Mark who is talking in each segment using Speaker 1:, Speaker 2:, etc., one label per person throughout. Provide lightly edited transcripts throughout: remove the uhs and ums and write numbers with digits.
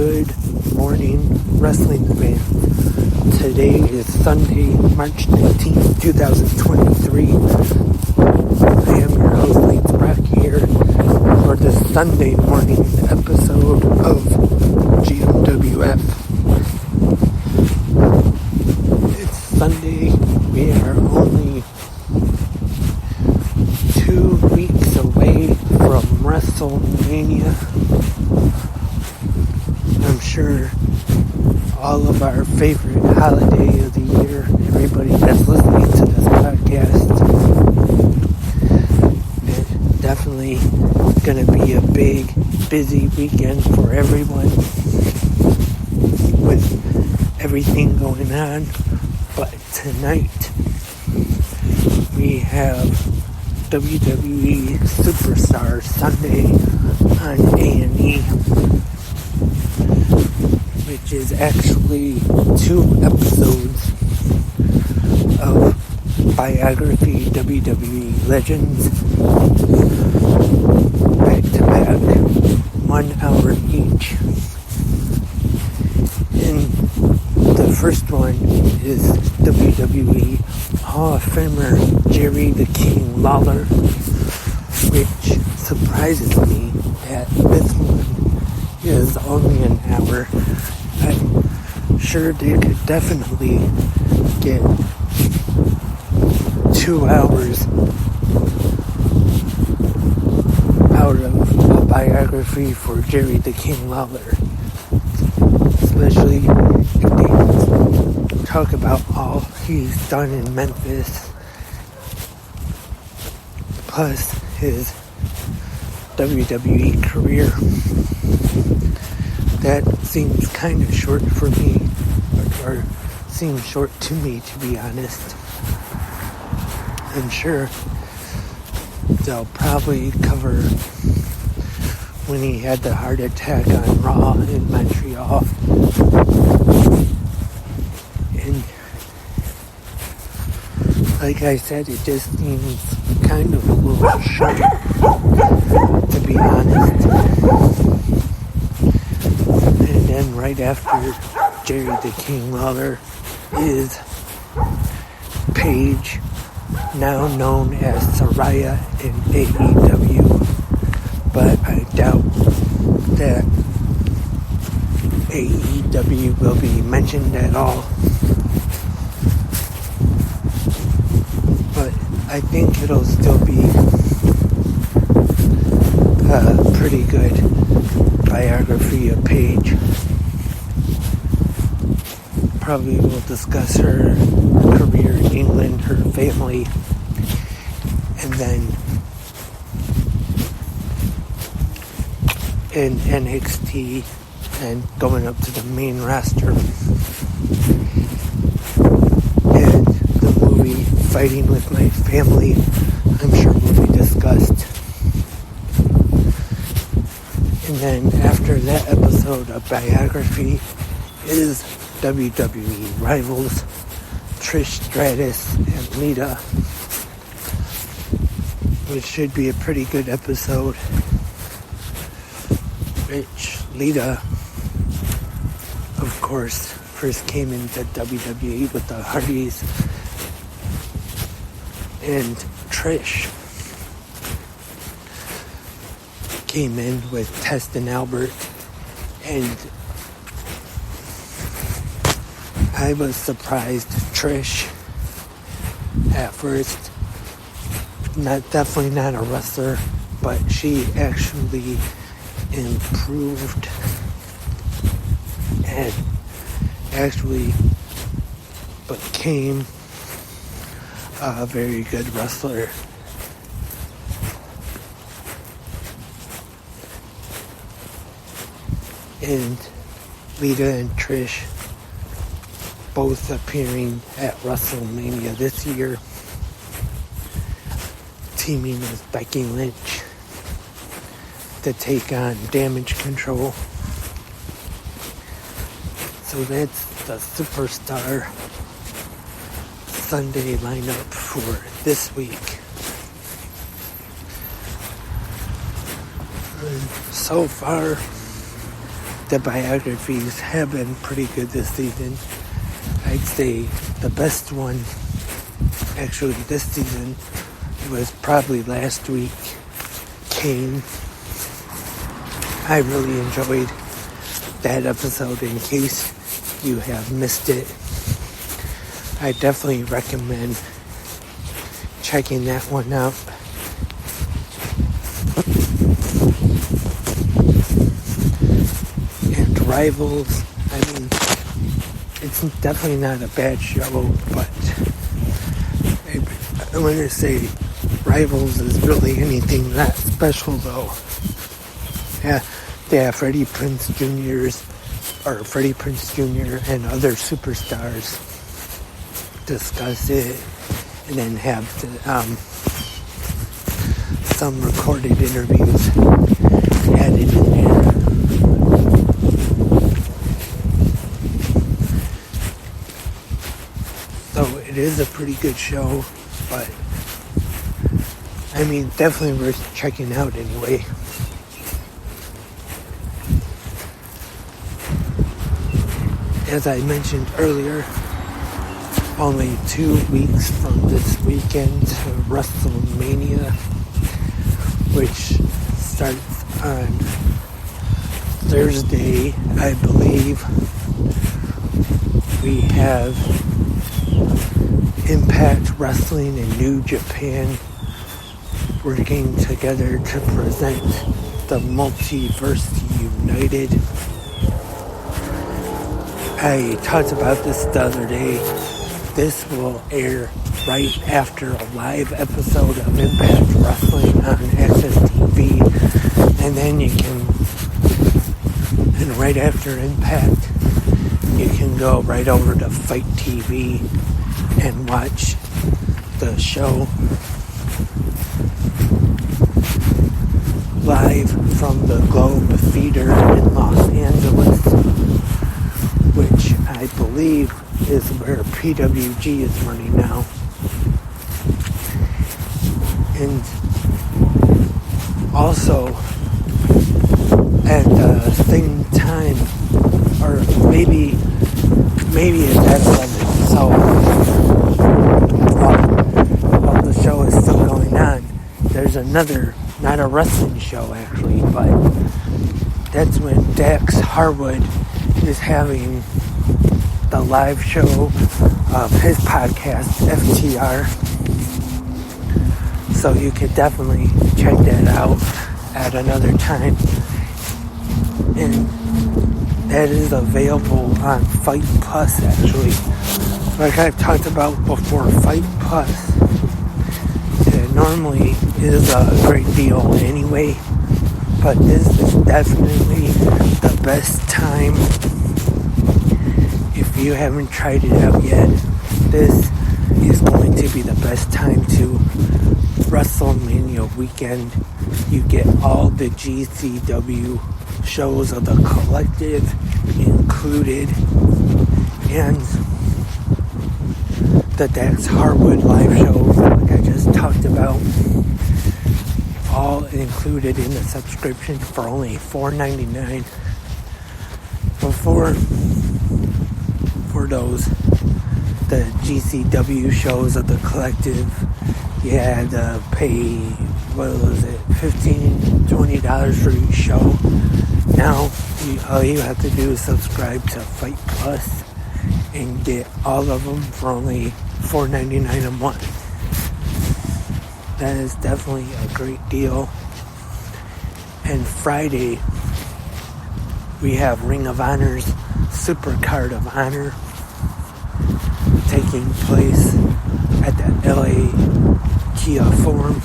Speaker 1: Good morning, wrestling fans. Today is Sunday, March 19th, 2023. I am your host, Lance Brock, here for the Sunday morning episode of GMWF. It's Sunday. We are only 2 weeks away from WrestleMania. I'm sure all of our favorite holiday of the year, everybody that's listening to this podcast, it's definitely going to be a big, busy weekend for everyone with everything going on. But tonight we have WWE Superstar Sunday on A&E, which is actually 2 episodes of Biography WWE Legends, back to back, 1 hour each. And the first one is WWE Hall of Famer Jerry the King Lawler, which surprises me that this one is only an hour. I'm sure they could definitely get 2 hours out of a biography for Jerry the King Lawler, especially if they talk about all he's done in Memphis, plus his WWE career. That seems kind of short for me, or seems short to me, to be honest. I'm sure they'll probably cover when he had the heart attack on Raw in Montreal. And like I said, it just seems kind of a little short, to be honest. And then right after Jerry the King Lawler is Paige, now known as Saraya in AEW, but I doubt that AEW will be mentioned at all. But I think it'll still be a pretty good biography of Paige. Probably will discuss her career in England, her family, and then in NXT and going up to the main roster. And the movie Fighting With My Family, I'm sure will be discussed. And then after that episode of biography is WWE Rivals, Trish Stratus and Lita, which should be a pretty good episode. Which Lita, of course, first came into WWE with the Hardys, and Trish came in with Test and Albert, and I was surprised. Trish, at first, definitely not a wrestler, but she actually improved and actually became a very good wrestler. And Lita and Trish both appearing at WrestleMania this year, teaming with Becky Lynch to take on Damage Control. So that's the Superstar Sunday lineup for this week. And so far, the biographies have been pretty good this season. I'd say the best one, actually, this season was probably last week, Kane. I really enjoyed that episode. In case you have missed it, I definitely recommend checking that one out. And Rivals, I mean, it's definitely not a bad show, but I want to say Rivals is really anything that special, though. Yeah, Freddie Prinze Jr. and other superstars discuss it, and then have some recorded interviews added in there. So it is a pretty good show, but I mean, definitely worth checking out anyway. As I mentioned earlier, only 2 weeks from this weekend to WrestleMania, which starts on Thursday, I believe. We have Impact Wrestling and New Japan working together to present the Multiverse United. I talked about this the other day. This will air right after a live episode of Impact Wrestling on Access TV. And then and right after Impact, you can go right over to Fight TV and watch the show live from the Globe Theater in Los Angeles, which I believe is where PWG is running now. And also at the same time, or maybe it's at 11, so while the show is still going on, there's another, not a wrestling show actually, but that's when Dax Harwood is having the live show of his podcast, FTR. So you could definitely check that out at another time. And that is available on Fight Plus, actually. Like I've talked about before, Fight Plus, it normally is a great deal anyway, but this is definitely the best time. If you haven't tried it out yet, this is going to be the best time to WrestleMania weekend. You get all the GCW shows of the Collective included, and the Dax Harwood live shows, like I just talked about, all included in the subscription for only $4.99. Before, for those, the GCW shows of the Collective, you had to pay, $15, $20 for each show. Now, all you have to do is subscribe to Fight Plus and get all of them for only $4.99 a month. That is definitely a great deal. And Friday, we have Ring of Honor's Super Card of Honor taking place at the LA Kia Forum.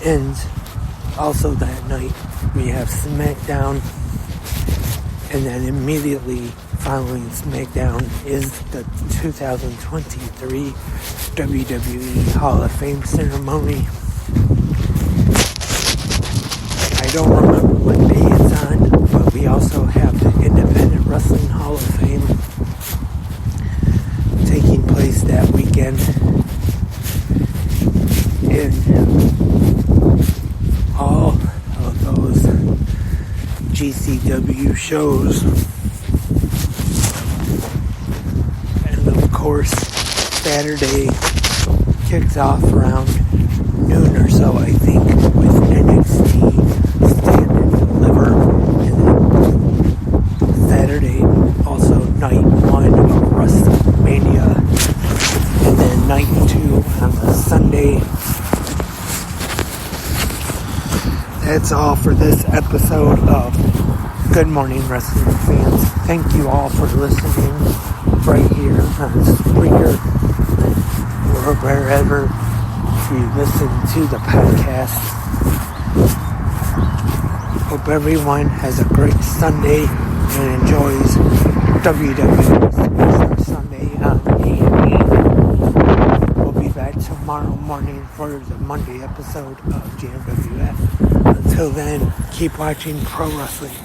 Speaker 1: And also that night, we have SmackDown. And then immediately following SmackDown is the 2023 WWE Hall of Fame ceremony. I don't remember what day it's on, but we also have the Independent Wrestling Hall of Fame taking place that weekend. And all of those ECW shows. And of course, Saturday kicks off around noon or so, I think, with NXT Stand and Deliver. And then Saturday, also night 1 of WrestleMania. And then night 2 on the Sunday. That's all for this episode of Good Morning Wrestling Fans. Thank you all for listening right here on Spreaker or wherever you listen to the podcast. Hope everyone has a great Sunday and enjoys WWE Superstar Sunday on A&E. We'll be back tomorrow morning for the Monday episode of JMWF. Until then, keep watching pro wrestling.